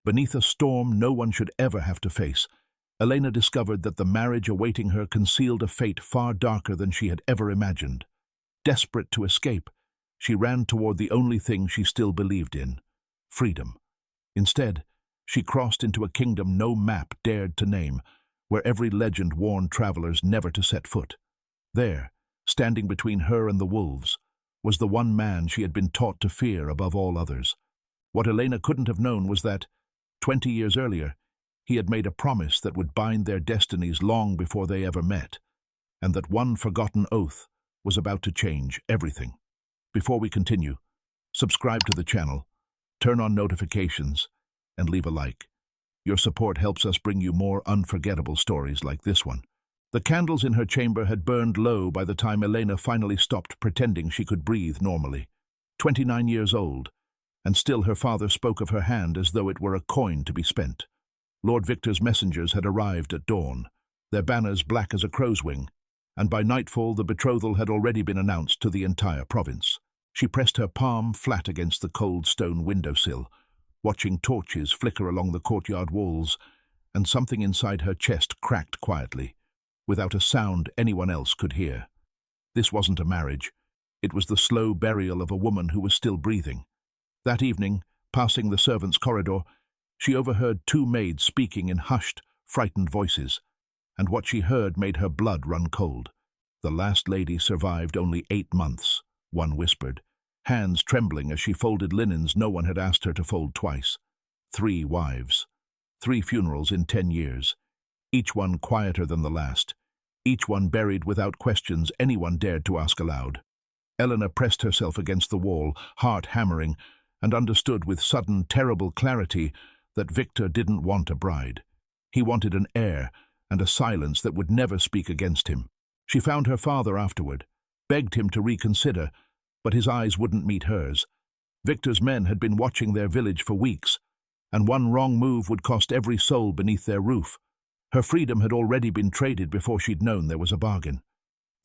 Beneath a storm no one should ever have to face, Elena discovered that the marriage awaiting her concealed a fate far darker than she had ever imagined. Desperate to escape, she ran toward the only thing she still believed in: freedom. Instead, she crossed into a kingdom no map dared to name, where every legend warned travelers never to set foot. There, standing between her and the wolves, was the one man she had been taught to fear above all others. What Elena couldn't have known was that, 20 years earlier, he had made a promise that would bind their destinies long before they ever met, and that one forgotten oath was about to change everything. Before we continue, subscribe to the channel, turn on notifications, and leave a like. Your support helps us bring you more unforgettable stories like this one. The candles in her chamber had burned low by the time Elena finally stopped pretending she could breathe normally. 29 years old, and still her father spoke of her hand as though it were a coin to be spent. Lord Victor's messengers had arrived at dawn, their banners black as a crow's wing, and by nightfall the betrothal had already been announced to the entire province. She pressed her palm flat against the cold stone windowsill, watching torches flicker along the courtyard walls, and something inside her chest cracked quietly, without a sound anyone else could hear. This wasn't a marriage. It was the slow burial of a woman who was still breathing. That evening, passing the servants' corridor, she overheard two maids speaking in hushed, frightened voices, and what she heard made her blood run cold. The last lady survived only 8 months, one whispered, hands trembling as she folded linens no one had asked her to fold twice. 3 wives. 3 funerals in 10 years, each one quieter than the last, each one buried without questions anyone dared to ask aloud. Elena pressed herself against the wall, heart hammering, and understood with sudden, terrible clarity that Victor didn't want a bride. He wanted an heir and a silence that would never speak against him. She found her father afterward, begged him to reconsider, but his eyes wouldn't meet hers. Victor's men had been watching their village for weeks, and one wrong move would cost every soul beneath their roof. Her freedom had already been traded before she'd known there was a bargain.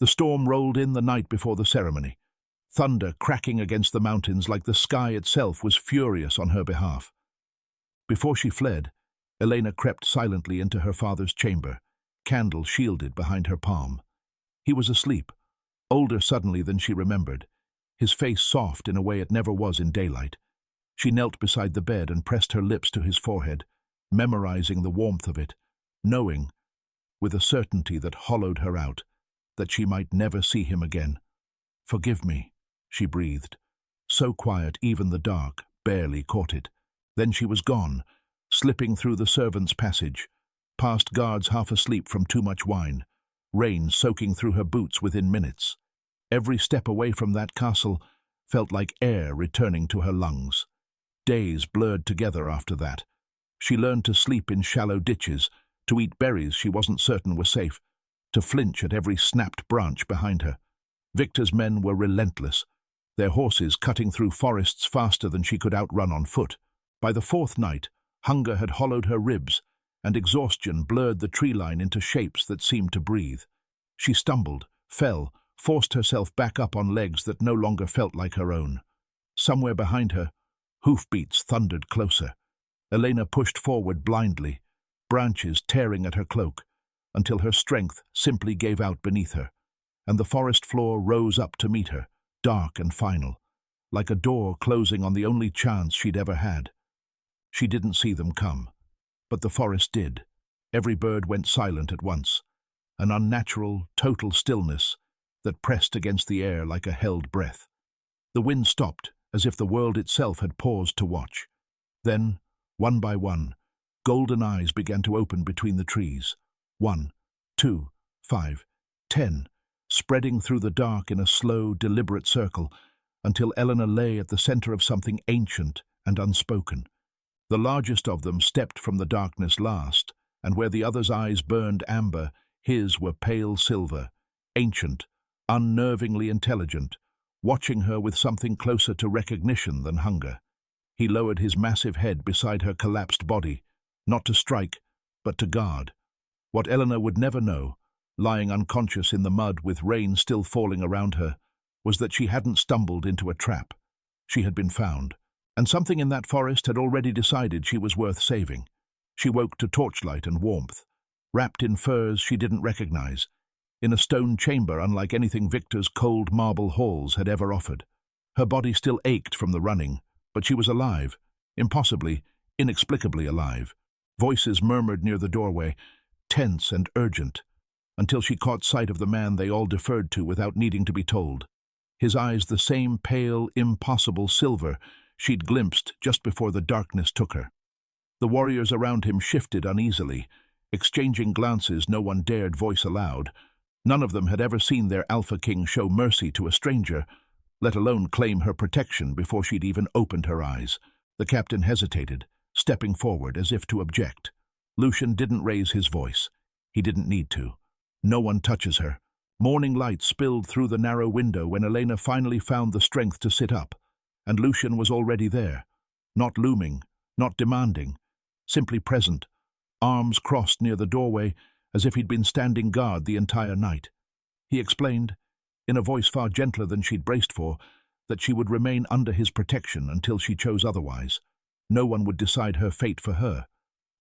The storm rolled in the night before the ceremony, thunder cracking against the mountains like the sky itself was furious on her behalf. Before she fled, Elena crept silently into her father's chamber, candle shielded behind her palm. He was asleep, older suddenly than she remembered, his face soft in a way it never was in daylight. She knelt beside the bed and pressed her lips to his forehead, memorizing the warmth of it, knowing, with a certainty that hollowed her out, that she might never see him again. "Forgive me," she breathed, so quiet even the dark barely caught it. Then she was gone, slipping through the servants' passage, past guards half asleep from too much wine, rain soaking through her boots within minutes. Every step away from that castle felt like air returning to her lungs. Days blurred together after that. She learned to sleep in shallow ditches, to eat berries she wasn't certain were safe, to flinch at every snapped branch behind her. Victor's men were relentless, their horses cutting through forests faster than she could outrun on foot. By the 4th night, hunger had hollowed her ribs, and exhaustion blurred the tree line into shapes that seemed to breathe. She stumbled, fell, forced herself back up on legs that no longer felt like her own. Somewhere behind her, hoofbeats thundered closer. Elena pushed forward blindly, branches tearing at her cloak, until her strength simply gave out beneath her, and the forest floor rose up to meet her, dark and final, like a door closing on the only chance she'd ever had. She didn't see them come, but the forest did. Every bird went silent at once, an unnatural, total stillness that pressed against the air like a held breath. The wind stopped, as if the world itself had paused to watch. Then, one by one, golden eyes began to open between the trees. 1, 2, 5, 10, spreading through the dark in a slow, deliberate circle, until Elena lay at the center of something ancient and unspoken. The largest of them stepped from the darkness last, and where the other's eyes burned amber, his were pale silver, ancient, unnervingly intelligent, watching her with something closer to recognition than hunger. He lowered his massive head beside her collapsed body, not to strike, but to guard. What Elena would never know, lying unconscious in the mud with rain still falling around her, was that she hadn't stumbled into a trap. She had been found, And something in that forest had already decided she was worth saving. She woke to torchlight and warmth, wrapped in furs she didn't recognize, in a stone chamber unlike anything Victor's cold marble halls had ever offered. Her body still ached from the running, but she was alive, impossibly, inexplicably alive. Voices murmured near the doorway, tense and urgent, until she caught sight of the man they all deferred to without needing to be told. His eyes the same pale, impossible silver she'd glimpsed just before the darkness took her. The warriors around him shifted uneasily, exchanging glances no one dared voice aloud. None of them had ever seen their Alpha King show mercy to a stranger, let alone claim her protection before she'd even opened her eyes. The captain hesitated, stepping forward as if to object. Lucian didn't raise his voice. He didn't need to. No one touches her. Morning light spilled through the narrow window when Elena finally found the strength to sit up, and Lucian was already there, not looming, not demanding, simply present, arms crossed near the doorway as if he'd been standing guard the entire night. He explained, in a voice far gentler than she'd braced for, that she would remain under his protection until she chose otherwise. No one would decide her fate for her.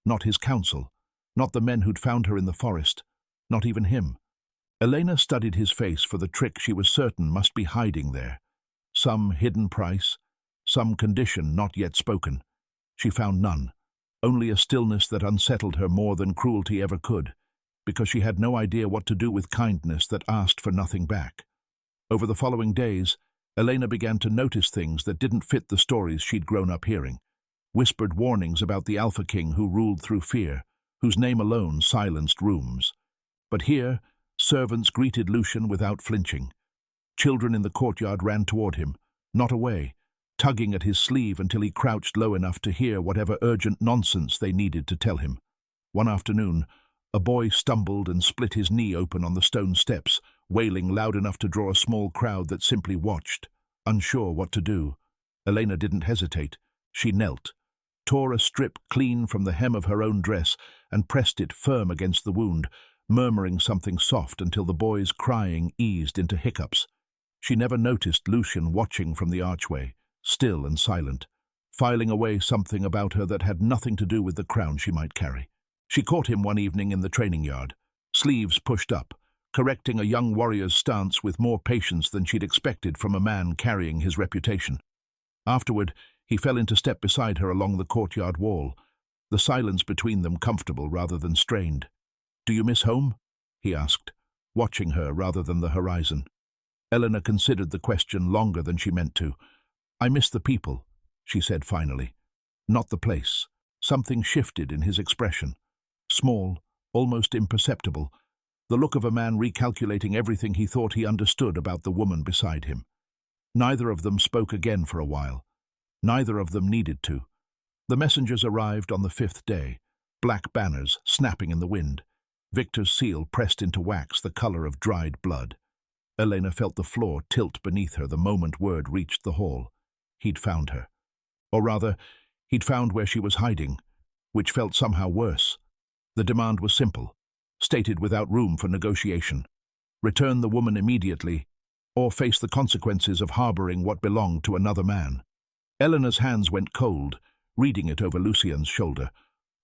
Not his council, not the men who'd found her in the forest, not even him. Elena studied his face for the trick she was certain must be hiding there. Some hidden price, some condition not yet spoken. She found none, only a stillness that unsettled her more than cruelty ever could, because she had no idea what to do with kindness that asked for nothing back. Over the following days, Elena began to notice things that didn't fit the stories she'd grown up hearing. Whispered warnings about the Alpha King who ruled through fear, whose name alone silenced rooms. But here, servants greeted Lucian without flinching. Children in the courtyard ran toward him, not away, tugging at his sleeve until he crouched low enough to hear whatever urgent nonsense they needed to tell him. One afternoon, a boy stumbled and split his knee open on the stone steps, wailing loud enough to draw a small crowd that simply watched, unsure what to do. Elena didn't hesitate. She knelt, tore a strip clean from the hem of her own dress, and pressed it firm against the wound, murmuring something soft until the boy's crying eased into hiccups. She never noticed Lucian watching from the archway, still and silent, filing away something about her that had nothing to do with the crown she might carry. She caught him one evening in the training yard, sleeves pushed up, correcting a young warrior's stance with more patience than she'd expected from a man carrying his reputation. Afterward, he fell into step beside her along the courtyard wall, the silence between them comfortable rather than strained. "Do you miss home?" he asked, watching her rather than the horizon. Elena considered the question longer than she meant to. "I miss the people," she said finally. "Not the place." Something shifted in his expression. Small, almost imperceptible, the look of a man recalculating everything he thought he understood about the woman beside him. Neither of them spoke again for a while. Neither of them needed to. The messengers arrived on the 5th day, black banners snapping in the wind, Victor's seal pressed into wax the color of dried blood. Elena felt the floor tilt beneath her the moment word reached the hall. He'd found her. Or rather, he'd found where she was hiding, which felt somehow worse. The demand was simple, stated without room for negotiation. Return the woman immediately, or face the consequences of harboring what belonged to another man. Eleanor's hands went cold, reading it over Lucian's shoulder,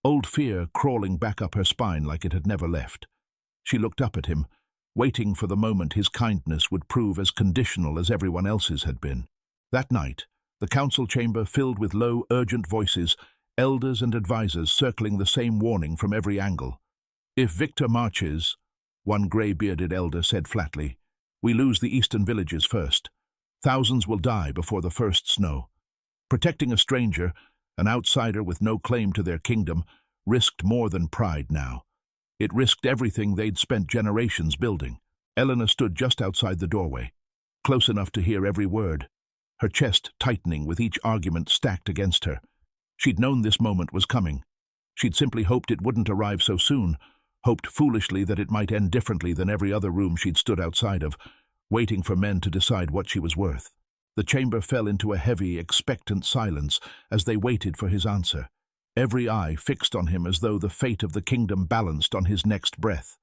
old fear crawling back up her spine like it had never left. She looked up at him, waiting for the moment his kindness would prove as conditional as everyone else's had been. That night, the council chamber filled with low, urgent voices, elders and advisers circling the same warning from every angle. "If Victor marches," one grey-bearded elder said flatly, "we lose the eastern villages first. Thousands will die before the first snow." Protecting a stranger, an outsider with no claim to their kingdom, risked more than pride now. It risked everything they'd spent generations building. Elena stood just outside the doorway, close enough to hear every word, her chest tightening with each argument stacked against her. She'd known this moment was coming. She'd simply hoped it wouldn't arrive so soon, hoped foolishly that it might end differently than every other room she'd stood outside of, waiting for men to decide what she was worth. The chamber fell into a heavy, expectant silence as they waited for his answer, every eye fixed on him as though the fate of the kingdom balanced on his next breath.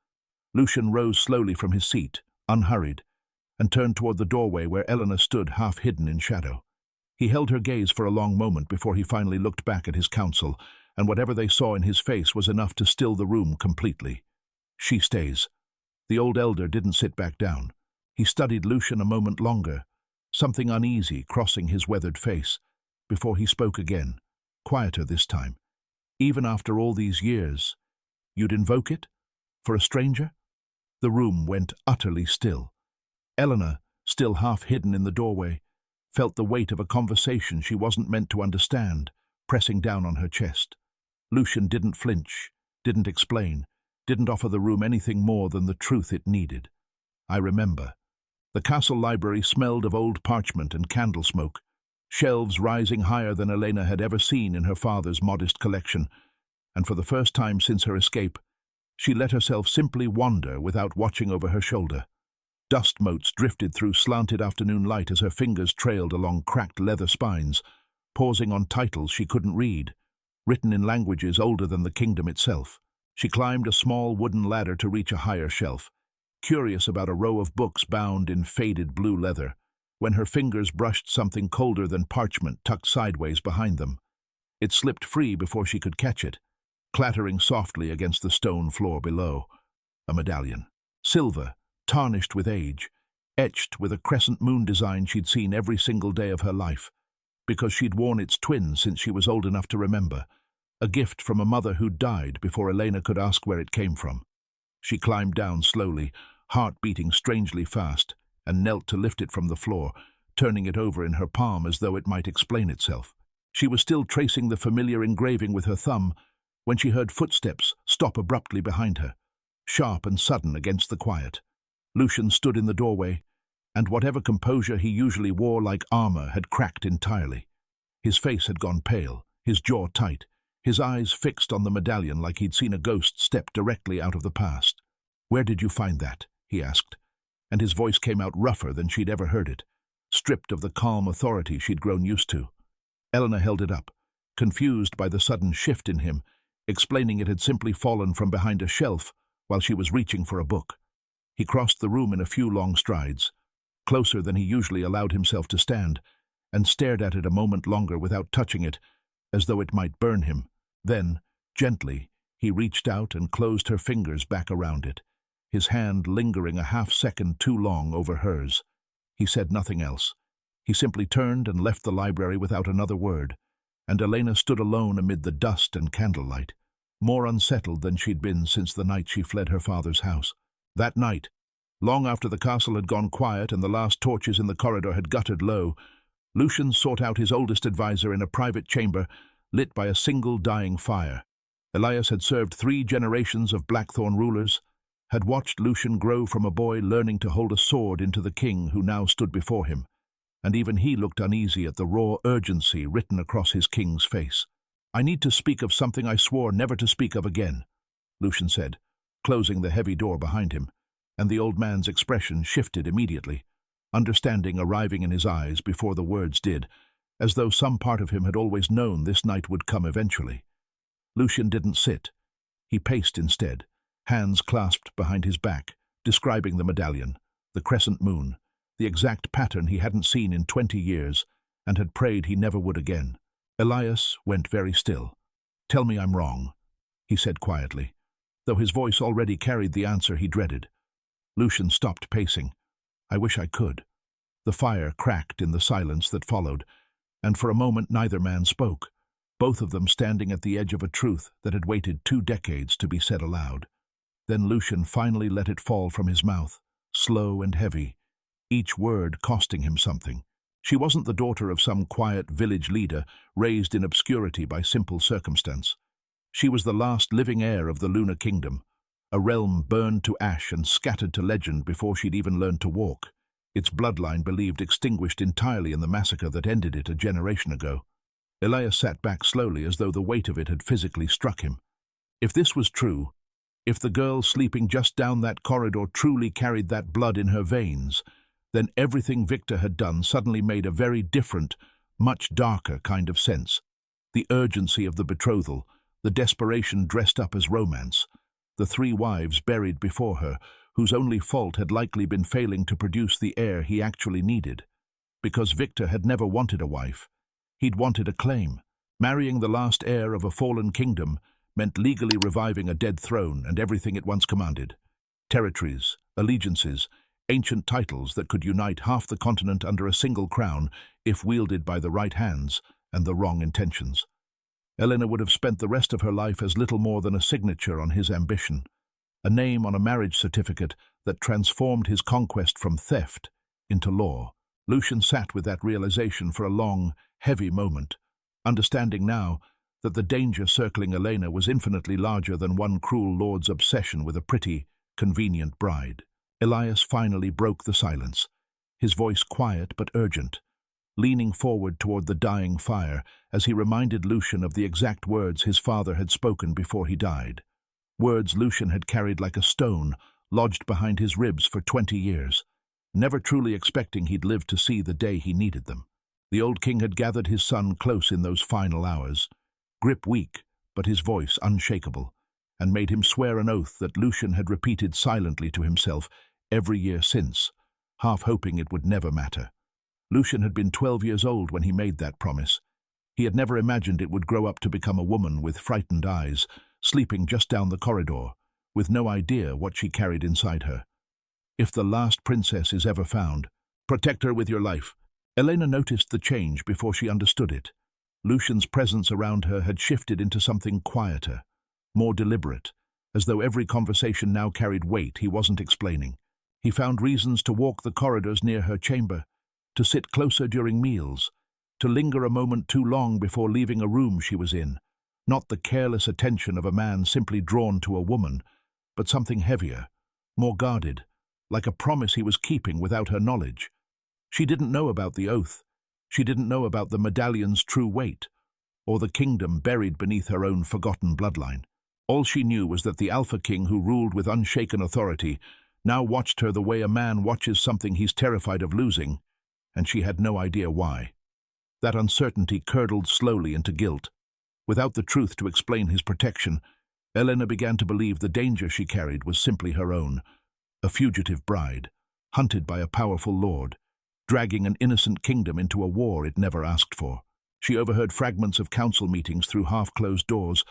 Lucian rose slowly from his seat, unhurried, and turned toward the doorway where Elena stood half hidden in shadow. He held her gaze for a long moment before he finally looked back at his counsel, and whatever they saw in his face was enough to still the room completely. She stays. The old elder didn't sit back down. He studied Lucian a moment longer, something uneasy crossing his weathered face, before he spoke again, quieter this time. Even after all these years, you'd invoke it? For a stranger? The room went utterly still. Eleanor, still half hidden in the doorway, felt the weight of a conversation she wasn't meant to understand, pressing down on her chest. Lucian didn't flinch, didn't explain, didn't offer the room anything more than the truth it needed. I remember. The castle library smelled of old parchment and candle smoke, shelves rising higher than Elena had ever seen in her father's modest collection, and for the first time since her escape, she let herself simply wander without watching over her shoulder. Dust motes drifted through slanted afternoon light as her fingers trailed along cracked leather spines, pausing on titles she couldn't read, written in languages older than the kingdom itself. She climbed a small wooden ladder to reach a higher shelf, curious about a row of books bound in faded blue leather, when her fingers brushed something colder than parchment tucked sideways behind them. It slipped free before she could catch it, clattering softly against the stone floor below. A medallion. Silver, tarnished with age, etched with a crescent moon design she'd seen every single day of her life, because she'd worn its twin since she was old enough to remember, a gift from a mother who'd died before Elena could ask where it came from. She climbed down slowly, heart beating strangely fast, and knelt to lift it from the floor, turning it over in her palm as though it might explain itself. She was still tracing the familiar engraving with her thumb when she heard footsteps stop abruptly behind her, sharp and sudden against the quiet. Lucian stood in the doorway, and whatever composure he usually wore like armor had cracked entirely. His face had gone pale, his jaw tight, his eyes fixed on the medallion like he'd seen a ghost step directly out of the past. "Where did you find that?" he asked, and his voice came out rougher than she'd ever heard it, stripped of the calm authority she'd grown used to. Eleanor held it up, confused by the sudden shift in him, explaining it had simply fallen from behind a shelf while she was reaching for a book. He crossed the room in a few long strides, closer than he usually allowed himself to stand, and stared at it a moment longer without touching it, as though it might burn him. Then, gently, he reached out and closed her fingers back around it, his hand lingering a half-second too long over hers. He said nothing else. He simply turned and left the library without another word, and Elena stood alone amid the dust and candlelight, more unsettled than she'd been since the night she fled her father's house. That night, long after the castle had gone quiet and the last torches in the corridor had guttered low, Lucian sought out his oldest advisor in a private chamber lit by a single dying fire. Elias had served 3 generations of Blackthorn rulers, had watched Lucian grow from a boy learning to hold a sword into the king who now stood before him, and even he looked uneasy at the raw urgency written across his king's face. "I need to speak of something I swore never to speak of again," Lucian said, closing the heavy door behind him, and the old man's expression shifted immediately, understanding arriving in his eyes before the words did, as though some part of him had always known this night would come eventually. Lucian didn't sit. He paced instead, hands clasped behind his back, describing the medallion, the crescent moon, the exact pattern he hadn't seen in 20 years and had prayed he never would again. Elias went very still. "Tell me I'm wrong," he said quietly, though his voice already carried the answer he dreaded. Lucian stopped pacing. "I wish I could." The fire cracked in the silence that followed, and for a moment neither man spoke, both of them standing at the edge of a truth that had waited 2 decades to be said aloud. Then Lucian finally let it fall from his mouth, slow and heavy, each word costing him something. She wasn't the daughter of some quiet village leader raised in obscurity by simple circumstance. She was the last living heir of the Lunar Kingdom, a realm burned to ash and scattered to legend before she'd even learned to walk, its bloodline believed extinguished entirely in the massacre that ended it a generation ago. Elias sat back slowly as though the weight of it had physically struck him. If this was true, if the girl sleeping just down that corridor truly carried that blood in her veins, then everything Victor had done suddenly made a very different, much darker kind of sense. The urgency of the betrothal, the desperation dressed up as romance, the 3 wives buried before her, whose only fault had likely been failing to produce the heir he actually needed. because Victor had never wanted a wife. He'd wanted a claim. Marrying the last heir of a fallen kingdom meant legally reviving a dead throne and everything it once commanded. Territories, allegiances, ancient titles that could unite half the continent under a single crown if wielded by the right hands and the wrong intentions. Elena would have spent the rest of her life as little more than a signature on his ambition, a name on a marriage certificate that transformed his conquest from theft into law. Lucian sat with that realization for a long, heavy moment, understanding now that the danger circling Elena was infinitely larger than one cruel lord's obsession with a pretty, convenient bride. Elias finally broke the silence, his voice quiet but urgent, leaning forward toward the dying fire as he reminded Lucian of the exact words his father had spoken before he died. Words Lucian had carried like a stone, lodged behind his ribs for 20 years, never truly expecting he'd live to see the day he needed them. The old king had gathered his son close in those final hours, grip weak, but his voice unshakable, and made him swear an oath that Lucian had repeated silently to himself every year since, half hoping it would never matter. Lucian had been 12 years old when he made that promise. He had never imagined it would grow up to become a woman with frightened eyes, sleeping just down the corridor, with no idea what she carried inside her. If the last princess is ever found, protect her with your life. Elena noticed the change before she understood it. Lucian's presence around her had shifted into something quieter, more deliberate, as though every conversation now carried weight he wasn't explaining. He found reasons to walk the corridors near her chamber, to sit closer during meals, to linger a moment too long before leaving a room she was in, not the careless attention of a man simply drawn to a woman, but something heavier, more guarded, like a promise he was keeping without her knowledge. She didn't know about the oath. She didn't know about the medallion's true weight, or the kingdom buried beneath her own forgotten bloodline. All she knew was that the Alpha King who ruled with unshaken authority now watched her the way a man watches something he's terrified of losing, and she had no idea why. That uncertainty curdled slowly into guilt. Without the truth to explain his protection, Elena began to believe the danger she carried was simply her own, a fugitive bride, hunted by a powerful lord, dragging an innocent kingdom into a war it never asked for. She overheard fragments of council meetings through half-closed doors,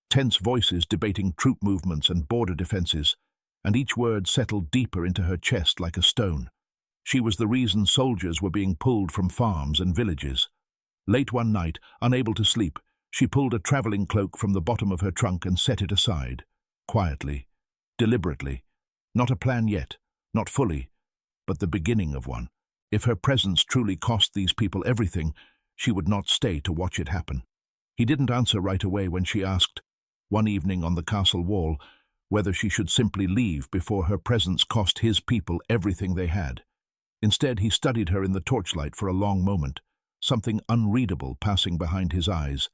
tense voices debating troop movements and border defenses, and each word settled deeper into her chest like a stone. She was the reason soldiers were being pulled from farms and villages. Late one night, unable to sleep, she pulled a traveling cloak from the bottom of her trunk and set it aside, quietly, deliberately. Not a plan yet, not fully, but the beginning of one. If her presence truly cost these people everything, she would not stay to watch it happen. He didn't answer right away when she asked, one evening on the castle wall, whether she should simply leave before her presence cost his people everything they had. Instead, he studied her in the torchlight for a long moment, something unreadable passing behind his eyes,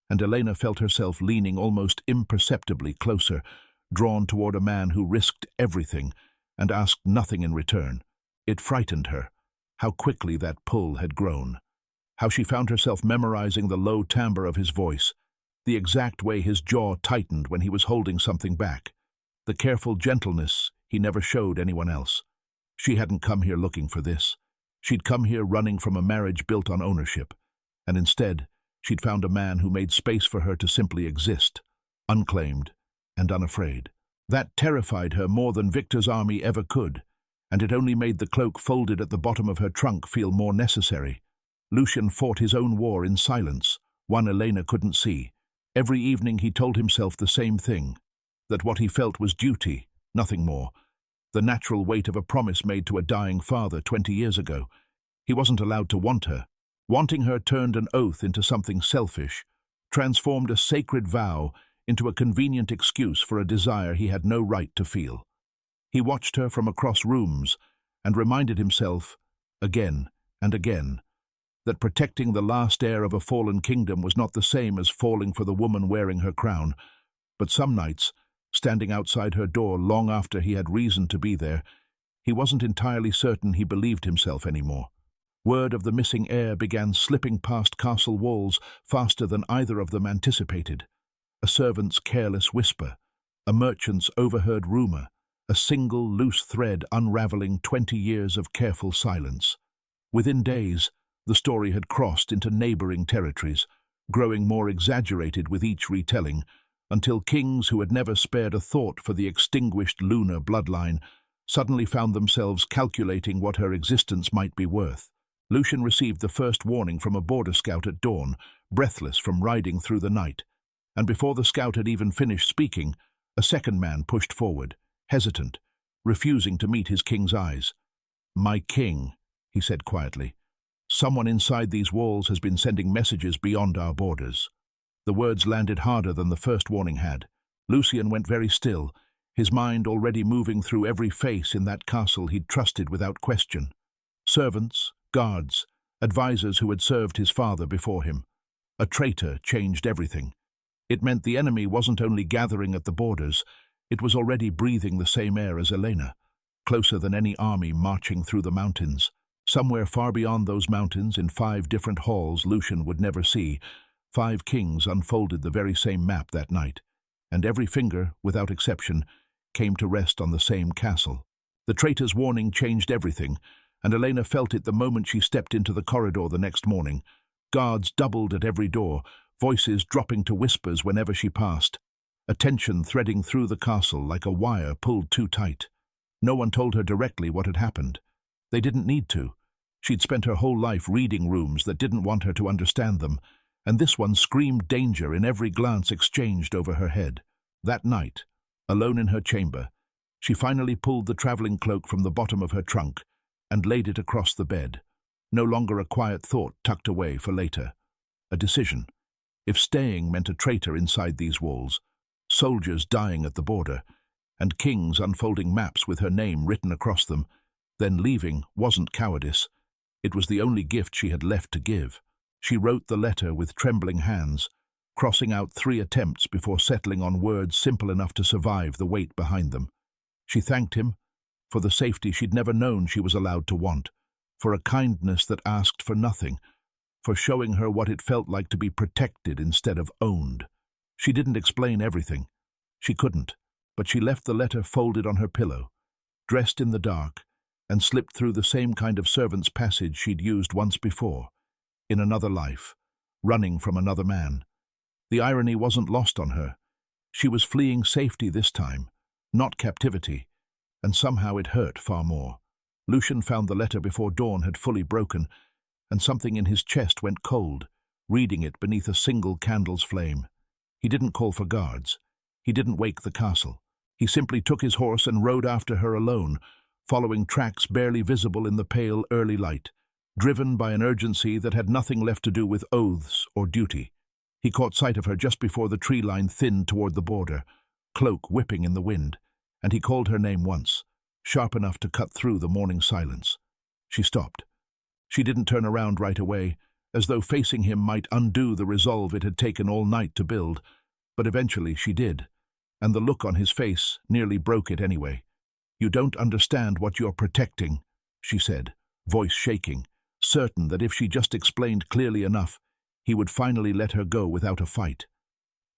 and Elena felt herself leaning almost imperceptibly closer, drawn toward a man who risked everything and asked nothing in return. It frightened her, how quickly that pull had grown, how she found herself memorizing the low timbre of his voice, the exact way his jaw tightened when he was holding something back, the careful gentleness he never showed anyone else. She hadn't come here looking for this. She'd come here running from a marriage built on ownership, and instead, she'd found a man who made space for her to simply exist, unclaimed and unafraid. That terrified her more than Victor's army ever could, and it only made the cloak folded at the bottom of her trunk feel more necessary. Lucian fought his own war in silence, one Elena couldn't see. Every evening he told himself the same thing, that what he felt was duty, nothing more, the natural weight of a promise made to a dying father 20 years ago. He wasn't allowed to want her. Wanting her turned an oath into something selfish, transformed a sacred vow into a convenient excuse for a desire he had no right to feel. He watched her from across rooms and reminded himself, again and again, that protecting the last heir of a fallen kingdom was not the same as falling for the woman wearing her crown. But some nights, standing outside her door long after he had reason to be there, he wasn't entirely certain he believed himself anymore. Word of the missing heir began slipping past castle walls faster than either of them anticipated. A servant's careless whisper, a merchant's overheard rumor, a single loose thread unraveling 20 years of careful silence. Within days, the story had crossed into neighboring territories, growing more exaggerated with each retelling, until kings who had never spared a thought for the extinguished lunar bloodline suddenly found themselves calculating what her existence might be worth. Lucian received the first warning from a border scout at dawn, breathless from riding through the night, and before the scout had even finished speaking, a second man pushed forward, hesitant, refusing to meet his king's eyes. "My king," he said quietly, "someone inside these walls has been sending messages beyond our borders." The words landed harder than the first warning had. Lucian went very still, his mind already moving through every face in that castle he'd trusted without question. Servants, guards, advisors who had served his father before him. A traitor changed everything. It meant the enemy wasn't only gathering at the borders, it was already breathing the same air as Elena, closer than any army marching through the mountains. Somewhere far beyond those mountains, in 5 different halls Lucian would never see, 5 kings unfolded the very same map that night, and every finger, without exception, came to rest on the same castle. The traitor's warning changed everything, and Elena felt it the moment she stepped into the corridor the next morning. Guards doubled at every door, voices dropping to whispers whenever she passed, a tension threading through the castle like a wire pulled too tight. No one told her directly what had happened. They didn't need to. She'd spent her whole life reading rooms that didn't want her to understand them, and this one screamed danger in every glance exchanged over her head. That night, alone in her chamber, she finally pulled the traveling cloak from the bottom of her trunk and laid it across the bed, no longer a quiet thought tucked away for later. A decision. If staying meant a traitor inside these walls, soldiers dying at the border, and kings unfolding maps with her name written across them, then leaving wasn't cowardice. It was the only gift she had left to give. She wrote the letter with trembling hands, crossing out 3 attempts before settling on words simple enough to survive the weight behind them. She thanked him for the safety she'd never known she was allowed to want, for a kindness that asked for nothing, for showing her what it felt like to be protected instead of owned. She didn't explain everything. She couldn't, but she left the letter folded on her pillow, dressed in the dark, and slipped through the same kind of servant's passage she'd used once before, in another life, running from another man. The irony wasn't lost on her. She was fleeing safety this time, not captivity, and somehow it hurt far more. Lucian found the letter before dawn had fully broken, and something in his chest went cold, reading it beneath a single candle's flame. He didn't call for guards. He didn't wake the castle. He simply took his horse and rode after her alone, following tracks barely visible in the pale early light, driven by an urgency that had nothing left to do with oaths or duty. He caught sight of her just before the tree line thinned toward the border, cloak whipping in the wind, and he called her name once, sharp enough to cut through the morning silence. She stopped. She didn't turn around right away, as though facing him might undo the resolve it had taken all night to build, but eventually she did, and the look on his face nearly broke it anyway. "You don't understand what you're protecting," she said, voice shaking, certain that if she just explained clearly enough, he would finally let her go without a fight.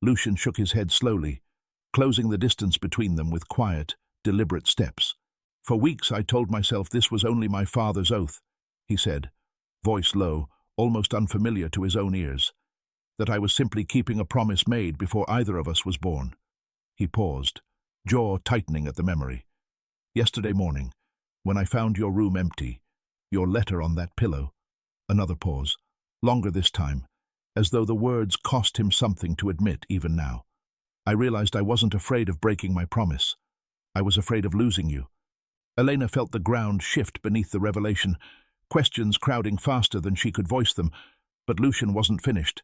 Lucian shook his head slowly, closing the distance between them with quiet, deliberate steps. "For weeks I told myself this was only my father's oath," he said, voice low, almost unfamiliar to his own ears, "that I was simply keeping a promise made before either of us was born." He paused, jaw tightening at the memory. "Yesterday morning, when I found your room empty, your letter on that pillow." Another pause, longer this time, as though the words cost him something to admit even now. "I realized I wasn't afraid of breaking my promise. I was afraid of losing you." Elena felt the ground shift beneath the revelation, questions crowding faster than she could voice them, but Lucian wasn't finished.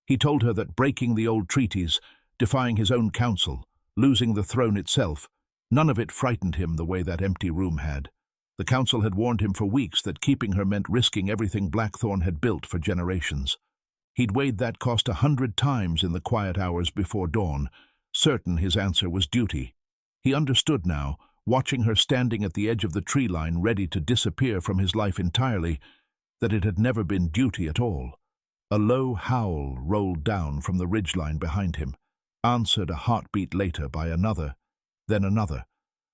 He told her that breaking the old treaties, defying his own council, losing the throne itself, none of it frightened him the way that empty room had. The council had warned him for weeks that keeping her meant risking everything Blackthorn had built for generations. He'd weighed that cost 100 times in the quiet hours before dawn, certain his answer was duty. He understood now, watching her standing at the edge of the tree line ready to disappear from his life entirely, that it had never been duty at all. A low howl rolled down from the ridgeline behind him, answered a heartbeat later by another, then another,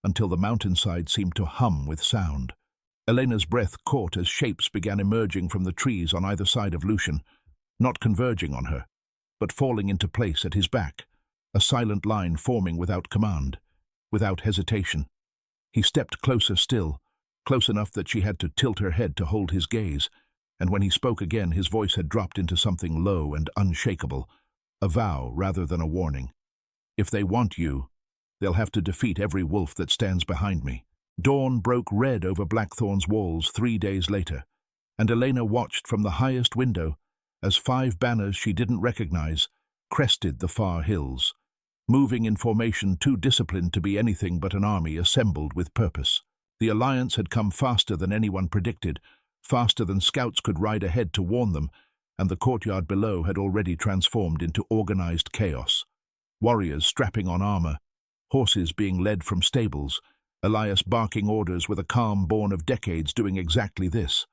until the mountainside seemed to hum with sound. Elena's breath caught as shapes began emerging from the trees on either side of Lucian, not converging on her, but falling into place at his back, a silent line forming without command, without hesitation. He stepped closer still, close enough that she had to tilt her head to hold his gaze, and when he spoke again his voice had dropped into something low and unshakable, a vow rather than a warning. "If they want you, they'll have to defeat every wolf that stands behind me." Dawn broke red over Blackthorn's walls 3 days later, and Elena watched from the highest window as 5 banners she didn't recognize crested the far hills, moving in formation too disciplined to be anything but an army assembled with purpose. The alliance had come faster than anyone predicted, faster than scouts could ride ahead to warn them, and the courtyard below had already transformed into organized chaos. Warriors strapping on armor, horses being led from stables, Elias barking orders with a calm born of decades doing exactly this.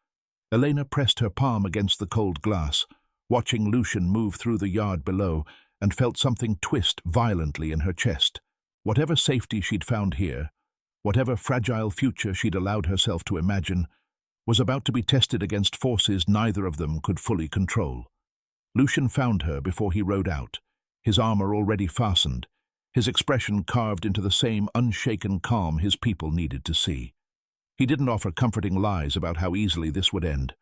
Elena pressed her palm against the cold glass, watching Lucian move through the yard below, and felt something twist violently in her chest. Whatever safety she'd found here, whatever fragile future she'd allowed herself to imagine, was about to be tested against forces neither of them could fully control. Lucian found her before he rode out, his armor already fastened, his expression carved into the same unshaken calm his people needed to see. He didn't offer comforting lies about how easily this would end.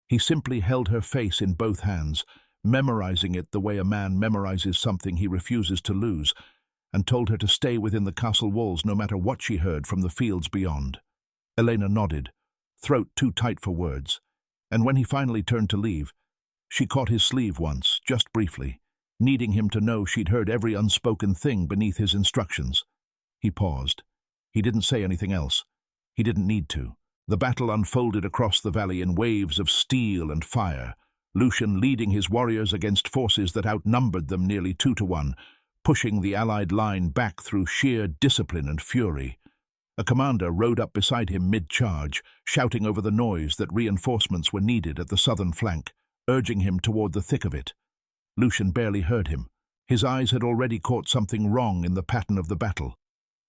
He simply held her face in both hands, memorizing it the way a man memorizes something he refuses to lose, and told her to stay within the castle walls no matter what she heard from the fields beyond. Elena nodded, throat too tight for words, and when he finally turned to leave, she caught his sleeve once, just briefly, needing him to know she'd heard every unspoken thing beneath his instructions. He paused. He didn't say anything else. He didn't need to. The battle unfolded across the valley in waves of steel and fire, Lucian leading his warriors against forces that outnumbered them nearly 2-to-1, pushing the Allied line back through sheer discipline and fury. A commander rode up beside him mid-charge, shouting over the noise that reinforcements were needed at the southern flank, urging him toward the thick of it. Lucian barely heard him. His eyes had already caught something wrong in the pattern of the battle,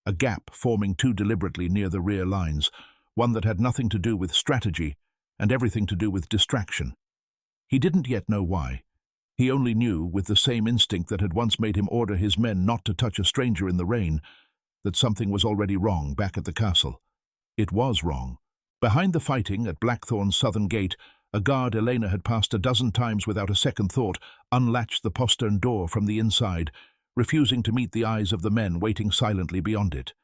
a gap forming too deliberately near the rear lines, one that had nothing to do with strategy and everything to do with distraction. He didn't yet know why. He only knew, with the same instinct that had once made him order his men not to touch a stranger in the rain, that something was already wrong back at the castle. It was wrong. Behind the fighting at Blackthorn's southern gate, a guard Elena had passed a dozen times without a second thought unlatched the postern door from the inside, refusing to meet the eyes of the men waiting silently beyond it.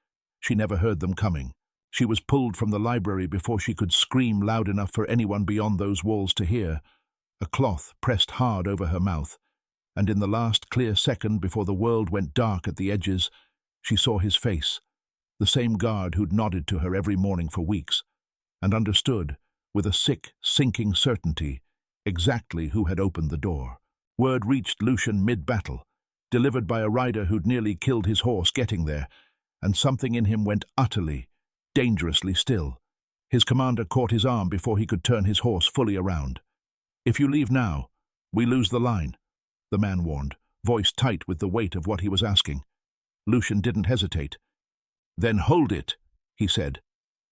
She never heard them coming. She was pulled from the library before she could scream loud enough for anyone beyond those walls to hear. A cloth pressed hard over her mouth, and in the last clear second before the world went dark at the edges, she saw his face, the same guard who'd nodded to her every morning for weeks, and understood, with a sick, sinking certainty, exactly who had opened the door. Word reached Lucian mid-battle, delivered by a rider who'd nearly killed his horse getting there, and something in him went utterly, dangerously still. His commander caught his arm before he could turn his horse fully around. "If you leave now, we lose the line," the man warned, voice tight with the weight of what he was asking. Lucian didn't hesitate. "Then hold it," he said,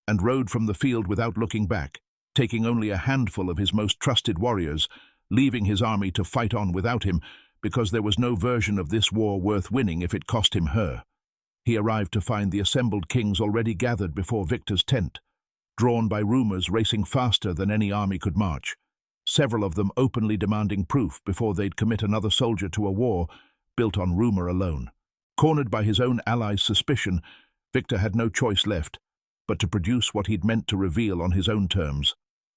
and rode from the field without looking back, taking only a handful of his most trusted warriors, leaving his army to fight on without him, because there was no version of this war worth winning if it cost him her. He arrived to find the assembled kings already gathered before Victor's tent, drawn by rumors racing faster than any army could march, several of them openly demanding proof before they'd commit another soldier to a war built on rumor alone. Cornered by his own allies' suspicion, Victor had no choice left but to produce what he'd meant to reveal on his own terms: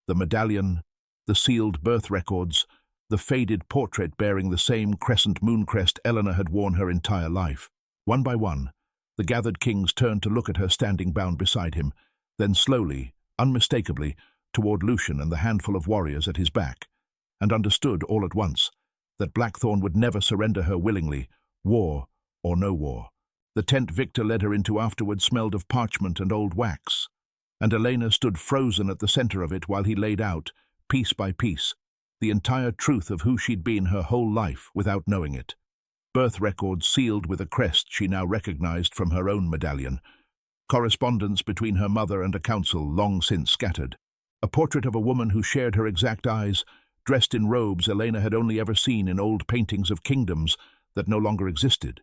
the medallion, the sealed birth records, the faded portrait bearing the same crescent moon crest Eleanor had worn her entire life. One by one, the gathered kings turned to look at her standing bound beside him, then slowly, unmistakably, toward Lucian and the handful of warriors at his back, and understood all at once that Blackthorn would never surrender her willingly, war or no war. The tent Victor led her into afterward smelled of parchment and old wax, and Elena stood frozen at the center of it while he laid out, piece by piece, the entire truth of who she'd been her whole life without knowing it. Birth records sealed with a crest she now recognized from her own medallion, correspondence between her mother and a council long since scattered, a portrait of a woman who shared her exact eyes, dressed in robes Elena had only ever seen in old paintings of kingdoms that no longer existed.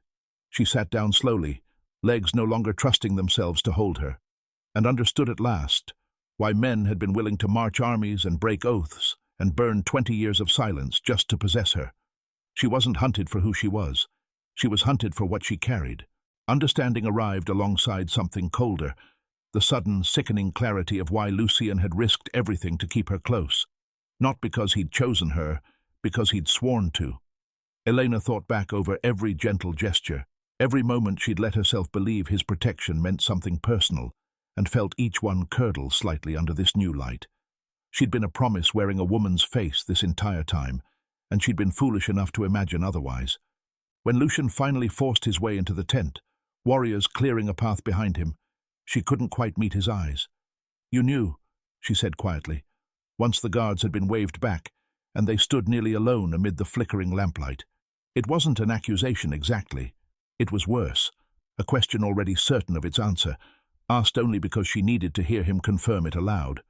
She sat down slowly, legs no longer trusting themselves to hold her, and understood at last why men had been willing to march armies and break oaths and burn 20 years of silence just to possess her. She wasn't hunted for who she was. She was hunted for what she carried. Understanding arrived alongside something colder, the sudden, sickening clarity of why Lucian had risked everything to keep her close. Not because he'd chosen her, because he'd sworn to. Elena thought back over every gentle gesture, every moment she'd let herself believe his protection meant something personal, and felt each one curdle slightly under this new light. She'd been a promise wearing a woman's face this entire time, and she'd been foolish enough to imagine otherwise. When Lucian finally forced his way into the tent, warriors clearing a path behind him, she couldn't quite meet his eyes. "You knew," she said quietly, once the guards had been waved back, and they stood nearly alone amid the flickering lamplight. It wasn't an accusation exactly. It was worse, a question already certain of its answer, asked only because she needed to hear him confirm it aloud.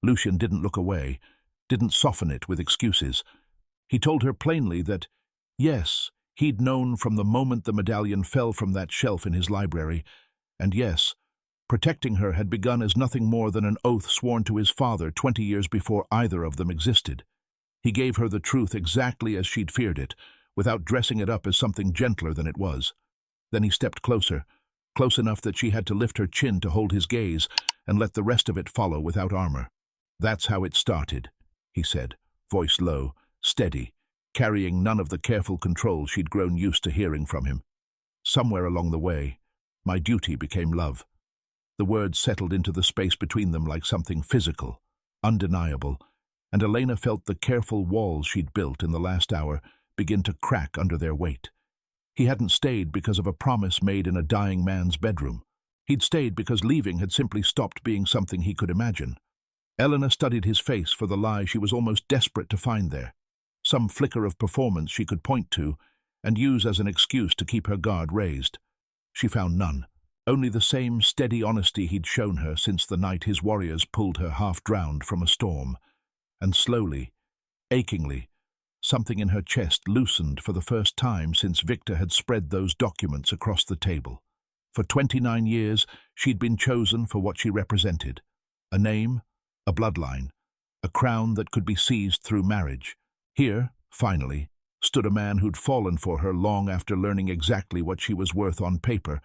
Lucian didn't look away, didn't soften it with excuses. He told her plainly that, yes, he'd known from the moment the medallion fell from that shelf in his library, and yes, protecting her had begun as nothing more than an oath sworn to his father 20 years before either of them existed. He gave her the truth exactly as she'd feared it, without dressing it up as something gentler than it was. Then he stepped closer, close enough that she had to lift her chin to hold his gaze and let the rest of it follow without armor. "That's how it started," he said, voice low, steady, carrying none of the careful control she'd grown used to hearing from him. "Somewhere along the way, my duty became love." The words settled into the space between them like something physical, undeniable, and Elena felt the careful walls she'd built in the last hour begin to crack under their weight. He hadn't stayed because of a promise made in a dying man's bedroom. He'd stayed because leaving had simply stopped being something he could imagine. Elena studied his face for the lie she was almost desperate to find there, some flicker of performance she could point to and use as an excuse to keep her guard raised. She found none, only the same steady honesty he'd shown her since the night his warriors pulled her half-drowned from a storm. And slowly, achingly, something in her chest loosened for the first time since Victor had spread those documents across the table. For 29 years, she'd been chosen for what she represented: a name, a bloodline, a crown that could be seized through marriage. Here, finally, stood a man who'd fallen for her long after learning exactly what she was worth on paper,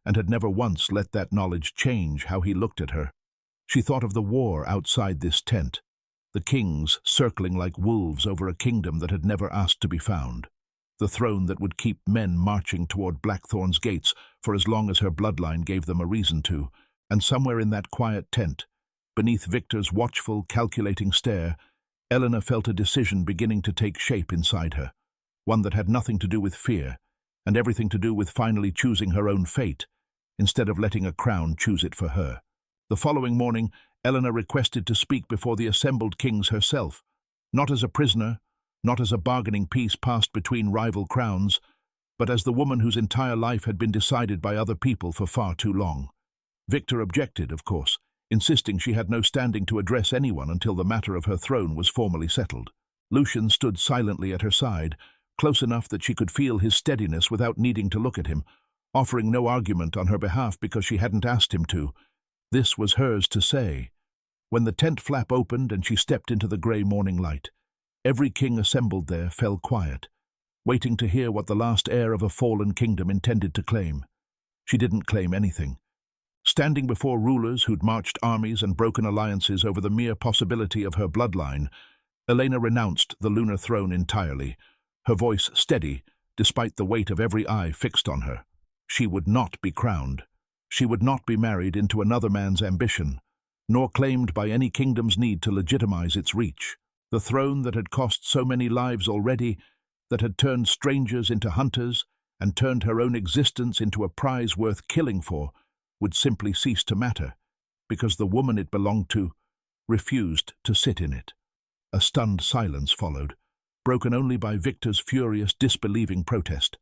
and had never once let that knowledge change how he looked at her. She thought of the war outside this tent, the kings circling like wolves over a kingdom that had never asked to be found, the throne that would keep men marching toward Blackthorn's gates for as long as her bloodline gave them a reason to, and somewhere in that quiet tent, beneath Victor's watchful, calculating stare, Elena felt a decision beginning to take shape inside her, one that had nothing to do with fear, and everything to do with finally choosing her own fate, instead of letting a crown choose it for her. The following morning, Elena requested to speak before the assembled kings herself, not as a prisoner, not as a bargaining piece passed between rival crowns, but as the woman whose entire life had been decided by other people for far too long. Victor objected, of course, insisting she had no standing to address anyone until the matter of her throne was formally settled. Lucian stood silently at her side, close enough that she could feel his steadiness without needing to look at him, offering no argument on her behalf because she hadn't asked him to. This was hers to say. When the tent flap opened and she stepped into the grey morning light, every king assembled there fell quiet, waiting to hear what the last heir of a fallen kingdom intended to claim. She didn't claim anything. Standing before rulers who'd marched armies and broken alliances over the mere possibility of her bloodline, Elena renounced the lunar throne entirely, her voice steady despite the weight of every eye fixed on her. She would not be crowned. She would not be married into another man's ambition, nor claimed by any kingdom's need to legitimize its reach. The throne that had cost so many lives already, that had turned strangers into hunters and turned her own existence into a prize worth killing for, would simply cease to matter, because the woman it belonged to refused to sit in it. A stunned silence followed, broken only by Victor's furious, disbelieving protest,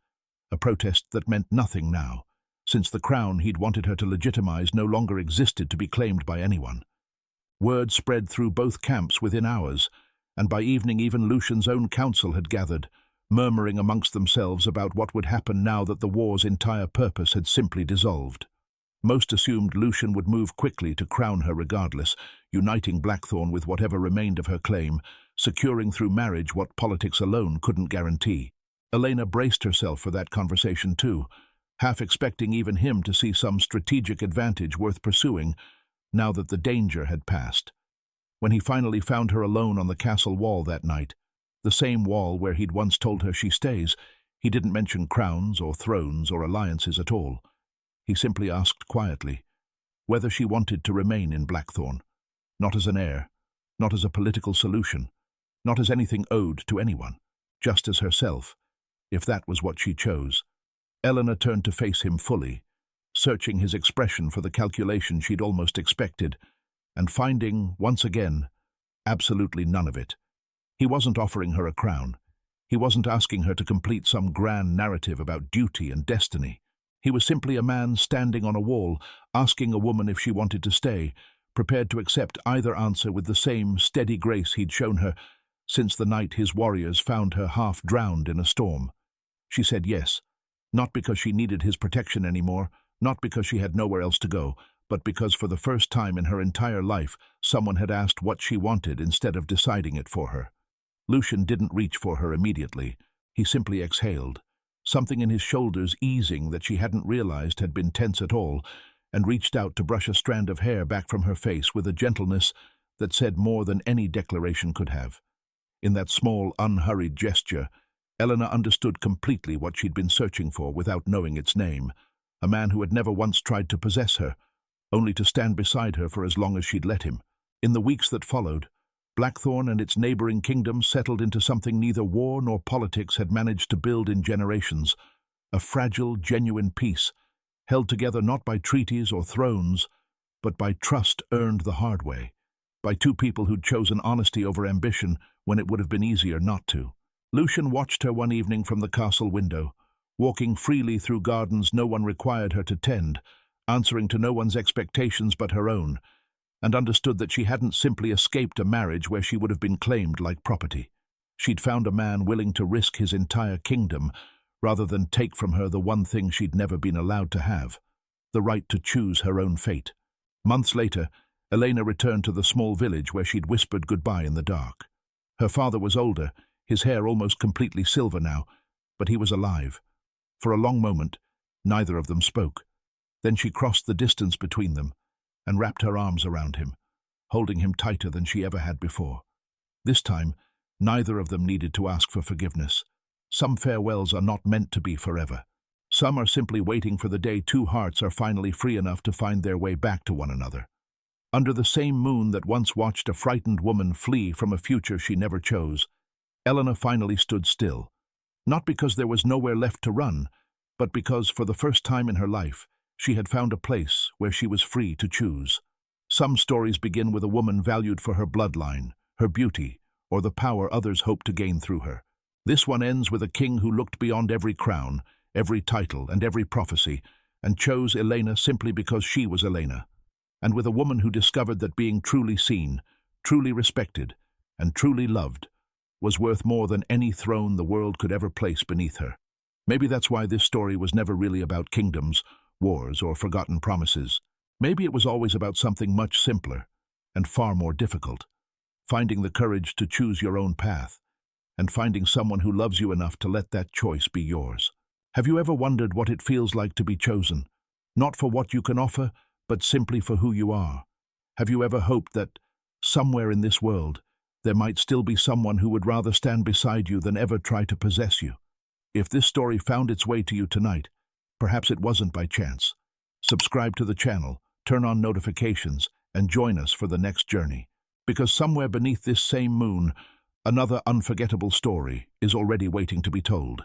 a protest that meant nothing now, since the crown he'd wanted her to legitimize no longer existed to be claimed by anyone. Word spread through both camps within hours, and by evening even Lucian's own council had gathered, murmuring amongst themselves about what would happen now that the war's entire purpose had simply dissolved. Most assumed Lucian would move quickly to crown her regardless, uniting Blackthorn with whatever remained of her claim, securing through marriage what politics alone couldn't guarantee. Elena braced herself for that conversation too, half expecting even him to see some strategic advantage worth pursuing, now that the danger had passed. When he finally found her alone on the castle wall that night, the same wall where he'd once told her she stays, he didn't mention crowns or thrones or alliances at all. He simply asked quietly whether she wanted to remain in Blackthorn, not as an heir, not as a political solution, not as anything owed to anyone, just as herself, if that was what she chose. Elena turned to face him fully, searching his expression for the calculation she'd almost expected, and finding, once again, absolutely none of it. He wasn't offering her a crown. He wasn't asking her to complete some grand narrative about duty and destiny. He was simply a man standing on a wall, asking a woman if she wanted to stay, prepared to accept either answer with the same steady grace he'd shown her since the night his warriors found her half drowned in a storm. She said yes, not because she needed his protection anymore, not because she had nowhere else to go, but because for the first time in her entire life someone had asked what she wanted instead of deciding it for her. Lucian didn't reach for her immediately. He simply exhaled, something in his shoulders easing that she hadn't realized had been tense at all, and reached out to brush a strand of hair back from her face with a gentleness that said more than any declaration could have. In that small, unhurried gesture, Elena understood completely what she'd been searching for without knowing its name, a man who had never once tried to possess her, only to stand beside her for as long as she'd let him. In the weeks that followed, Blackthorn and its neighboring kingdoms settled into something neither war nor politics had managed to build in generations, a fragile, genuine peace, held together not by treaties or thrones, but by trust earned the hard way, by two people who'd chosen honesty over ambition when it would have been easier not to. Lucian watched her one evening from the castle window, walking freely through gardens no one required her to tend, answering to no one's expectations but her own, and understood that she hadn't simply escaped a marriage where she would have been claimed like property. She'd found a man willing to risk his entire kingdom rather than take from her the one thing she'd never been allowed to have, the right to choose her own fate. Months later, Elena returned to the small village where she'd whispered goodbye in the dark. Her father was older, his hair almost completely silver now, but he was alive. For a long moment, neither of them spoke. Then she crossed the distance between them and wrapped her arms around him, holding him tighter than she ever had before. This time, neither of them needed to ask for forgiveness. Some farewells are not meant to be forever. Some are simply waiting for the day two hearts are finally free enough to find their way back to one another. Under the same moon that once watched a frightened woman flee from a future she never chose, Elena finally stood still, not because there was nowhere left to run, but because, for the first time in her life, she had found a place where she was free to choose. Some stories begin with a woman valued for her bloodline, her beauty, or the power others hope to gain through her. This one ends with a king who looked beyond every crown, every title, and every prophecy, and chose Elena simply because she was Elena, and with a woman who discovered that being truly seen, truly respected, and truly loved was worth more than any throne the world could ever place beneath her. Maybe that's why this story was never really about kingdoms, wars, or forgotten promises. Maybe it was always about something much simpler and far more difficult, finding the courage to choose your own path, and finding someone who loves you enough to let that choice be yours. Have you ever wondered what it feels like to be chosen, not for what you can offer, but simply for who you are? Have you ever hoped that, somewhere in this world, there might still be someone who would rather stand beside you than ever try to possess you? If this story found its way to you tonight, perhaps it wasn't by chance. Subscribe to the channel, turn on notifications, and join us for the next journey. Because somewhere beneath this same moon, another unforgettable story is already waiting to be told.